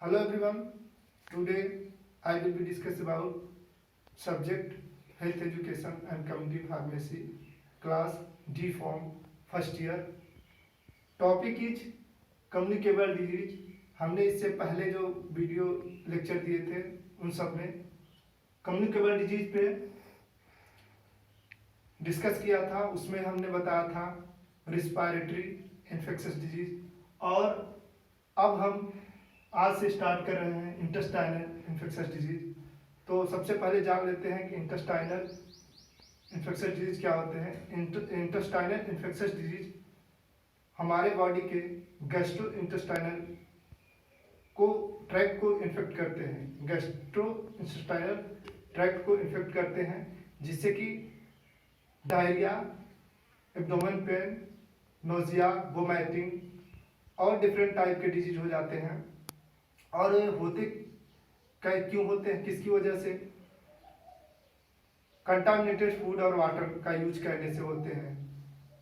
Hello everyone. Today I will be discuss about subject health education and community pharmacy class D form first year. Topic is communicable disease. हमने इससे पहले जो video lecture दिए थे उन सब में कम्युनिकेबल डिजीज पे डिस्कस किया था. उसमें हमने बताया था रिस्पायरेटरी इन्फेक्शस डिजीज, और अब हम आज से स्टार्ट कर रहे हैं इंटेस्टाइनल इन्फेक्शस डिजीज. तो सबसे पहले जान लेते हैं कि इंटेस्टाइनल इन्फेक्शस डिजीज क्या होते हैं. इंटेस्टाइनल इन्फेक्शस डिजीज हमारे बॉडी के गैस्ट्रो इंटेस्टाइनल को ट्रैक्ट को इन्फेक्ट करते हैं. गैस्ट्रो इंटेस्टाइनल ट्रैक्ट को इन्फेक्ट करते हैं, जिससे कि diarrhoea, abdomen pain, nausea, vomiting और डिफरेंट टाइप के डिजीज हो जाते हैं. और होते क्यों होते हैं, किसकी वजह से? कंटामिनेटेड फूड और वाटर का यूज करने से होते हैं.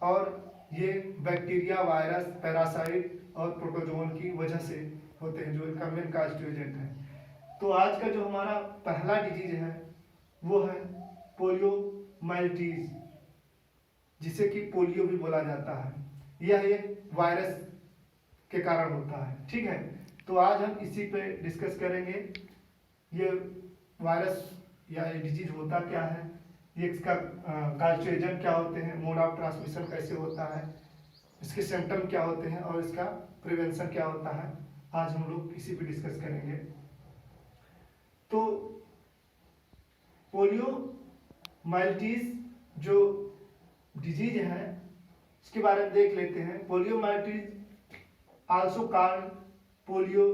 और ये बैक्टीरिया, वायरस, पैरासाइट और प्रोटोजोन की वजह से होते हैं, जो इनका मेन कास्टिव एजेंट है. तो आज का जो हमारा पहला डिजीज है वो है पोलियोमाइलिटीज, जिसे कि पोलियो भी बोला जाता है. यह एक वायरस के कारण होता है. ठीक है, तो आज हम इसी पे डिस्कस करेंगे. ये वायरस या ये डिजीज होता क्या है, ये इसका कास्टिव एजेंट क्या होते हैं, मोड ऑफ ट्रांसमिशन कैसे होता है, इसके सिम्टम क्या होते हैं और इसका प्रिवेंशन क्या होता है. आज हम लोग इसी पे डिस्कस करेंगे. तो पोलियोमाइलिटीज जो डिजीज है इसके बारे में देख लेते हैं. Poliomyelitis also called polio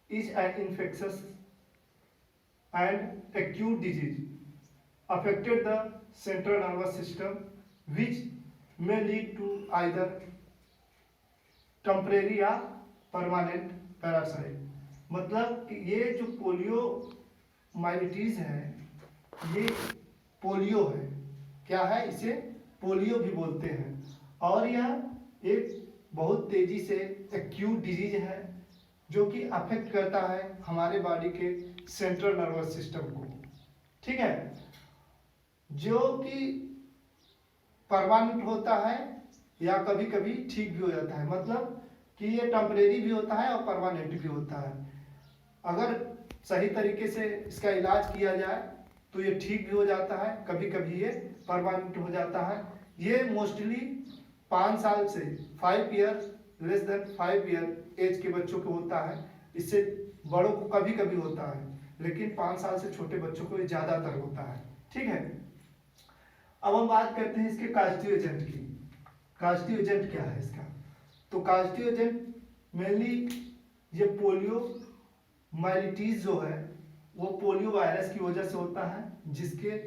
is an infectious and acute disease affected the central nervous system, which may lead to either temporary या permanent parasite. मतलब कि ये जो पोलियो माइलिटीज है ये पोलियो है. क्या है? इसे पोलियो भी बोलते हैं. और यह एक बहुत तेजी से एक्यूट डिजीज है जो कि अफेक्ट करता है हमारे बॉडी के सेंट्रल नर्वस सिस्टम को. ठीक है, जो कि परमानेंट होता है या कभी कभी ठीक भी हो जाता है. मतलब कि ये टेम्परेरी भी होता है और परमानेंट भी होता है. अगर सही तरीके से इसका इलाज किया जाए तो ये ठीक भी हो जाता है, कभी कभी ये परमानेंट हो जाता है. ये मोस्टली 5 साल से 5 year less than 5 year age के बच्चों को होता है. इससे बड़ों को कभी कभी होता है, लेकिन 5 साल से छोटे बच्चों को ये ज्यादातर होता है. ठीक है, अब हम बात करते हैं इसके कास्टिव एजेंट की. कास्टिव एजेंट क्या है इसका? तो कास्टिव एजेंट मेनली ये पोलियो माइलिटीज जो है वो पोलियो वायरस की वजह से होता है, जिसके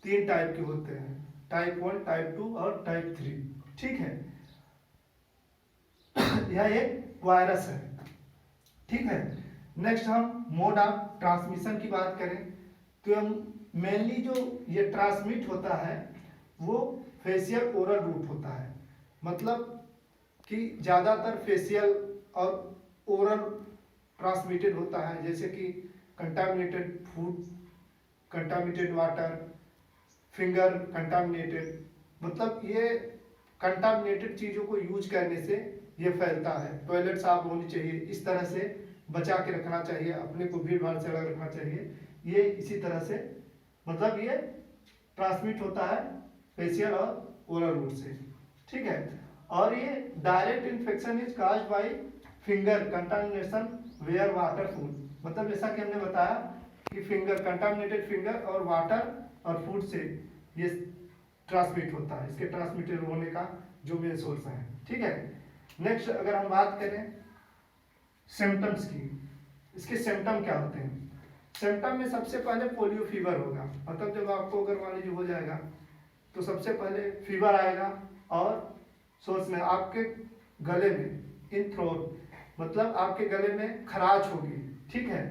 3 टाइप के होते हैं, टाइप 1, टाइप 2 और टाइप 3. ठीक है, यह एक वायरस है. ठीक है, नेक्स्ट हम मोड ऑफ ट्रांसमिशन की बात करें तो हम मेनली जो ये ट्रांसमिट होता है वो फेशियल ओरल रूट होता है. मतलब कि ज्यादातर फेशियल और ओरल ट्रांसमिटेड होता है, जैसे कि contaminated food, contaminated water, finger contaminated. मतलब ये कंटामिनेटेड चीज़ों को यूज करने से ये फैलता है. टॉयलेट साफ होनी चाहिए, इस तरह से बचा के रखना चाहिए, अपने को भीड़ भाड़ से अलग रखना चाहिए. ये इसी तरह से मतलब ये ट्रांसमिट होता है फेशियल और ओरल रूट से. ठीक है, और ये direct infection is caused by finger contamination where water food. मतलब जैसा कि हमने बताया कि फिंगर कंटामिनेटेड फिंगर और वाटर और फूड से ये ट्रांसमिट होता है. इसके ट्रांसमिटेड होने का जो मेन सोर्स है. ठीक है, नेक्स्ट अगर हम बात करें सिम्टम्स की, इसके सिम्टम क्या होते हैं? सिम्टम में सबसे पहले पोलियो फीवर होगा. मतलब जब आपको अगर मान लीजिए हो जाएगा तो सबसे पहले फीवर आएगा और सोच में आपके गले में इन थ्रोट, मतलब आपके गले में खराश होगी. ठीक है,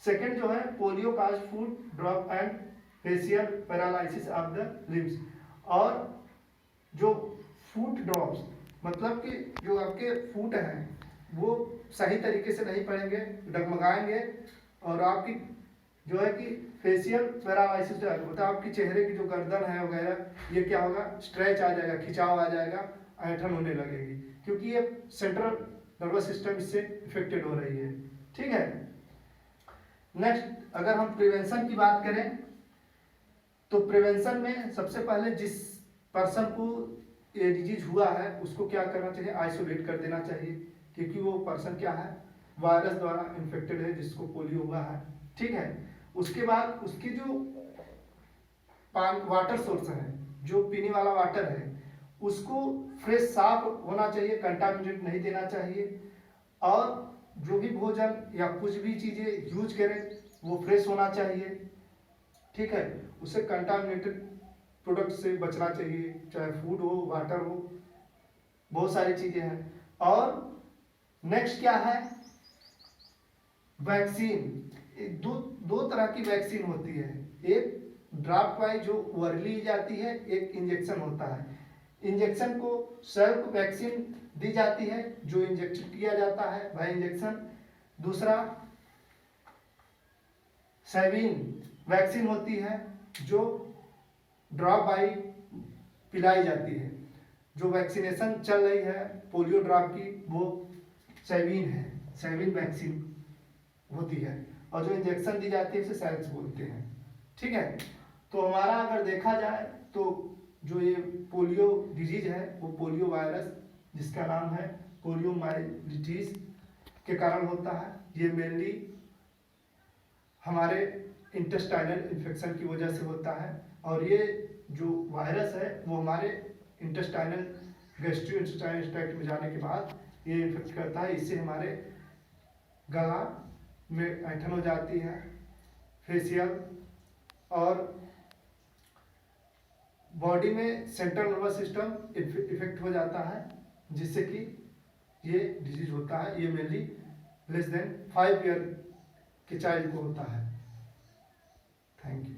सेकेंड जो है polio cause food drop and facial paralysis of the limbs. और जो फूट ड्रॉप्स मतलब कि जो आपके फूट हैं वो सही तरीके से नहीं पड़ेंगे, डगमगाएंगे और आपकी जो है कि फेशियल पैरालाइसिस मतलब आपकी चेहरे की जो गर्दन है वगैरह ये क्या होगा, स्ट्रेच आ जाएगा, खिंचाव आ जाएगा, ऐंठन होने लगेगी, क्योंकि ये सेंट्रल नर्वस सिस्टम इससे इफेक्टेड हो रही है। ठीक है। नेक्स्ट अगर हम प्रिवेंशन की बात करें तो प्रिवेंशन में सबसे पहले जिस पर्सन को ये डिजीज हुआ है उसको क्या करना चाहिए, आइसोलेट कर देना चाहिए, क्योंकि वो पर्सन क्या है, वायरस द्वारा इन्फेक्टेड है, जिसको पोलियो हुआ है। ठीक है। उसके बाद उसकी जो वाटर सोर्स है, जो पीने वाला वाटर है, उसको फ्रेश साफ होना चाहिए, कंटामिनेट नहीं देना चाहिए, और जो भी भोजन या कुछ भी चीजें यूज करें वो फ्रेश होना चाहिए। ठीक है। उसे कंटामिनेटेड प्रोडक्ट से बचना चाहिए, चाहे फूड हो, वाटर हो, बहुत सारी चीजें हैं। और नेक्स्ट क्या है, वैक्सीन। दो तरह की वैक्सीन होती है, एक ड्रॉप वाइज जो ओरली जाती है, एक इंजेक्शन होता है। इंजेक्शन को सेल्फ वैक्सीन दी जाती है, जो इंजेक्शन किया जाता है वह इंजेक्शन। दूसरा सैविन वैक्सीन होती है, जो ड्रॉप बाई पिलाई जाती है। जो वैक्सीनेशन चल रही है पोलियो ड्रॉप की वो सैविन है, सैविन वैक्सीन होती है, और जो इंजेक्शन दी जाती है उसे सैल्स बोलते हैं। ठीक है। तो हमारा अगर देखा जाए तो जो ये पोलियो डिजीज है वो पोलियो वायरस, जिसका नाम है पोलियोमाइलिटिस, के कारण होता है। ये मेनली हमारे इंटेस्टाइनल इन्फेक्शन की वजह से होता है, और ये जो वायरस है वो हमारे इंटेस्टाइनल गैस्ट्रोइंटेस्टाइनल ट्रैक्ट में जाने के बाद ये इन्फेक्ट करता है। इससे हमारे गला में ऐंठन हो जाती है, फेशियल और बॉडी में सेंट्रल नर्वस सिस्टम इफेक्ट हो जाता है, जिससे कि ये डिजीज होता है। ये मेनली लेस देन 5 ईयर के चाइल्ड को होता है। Thank you.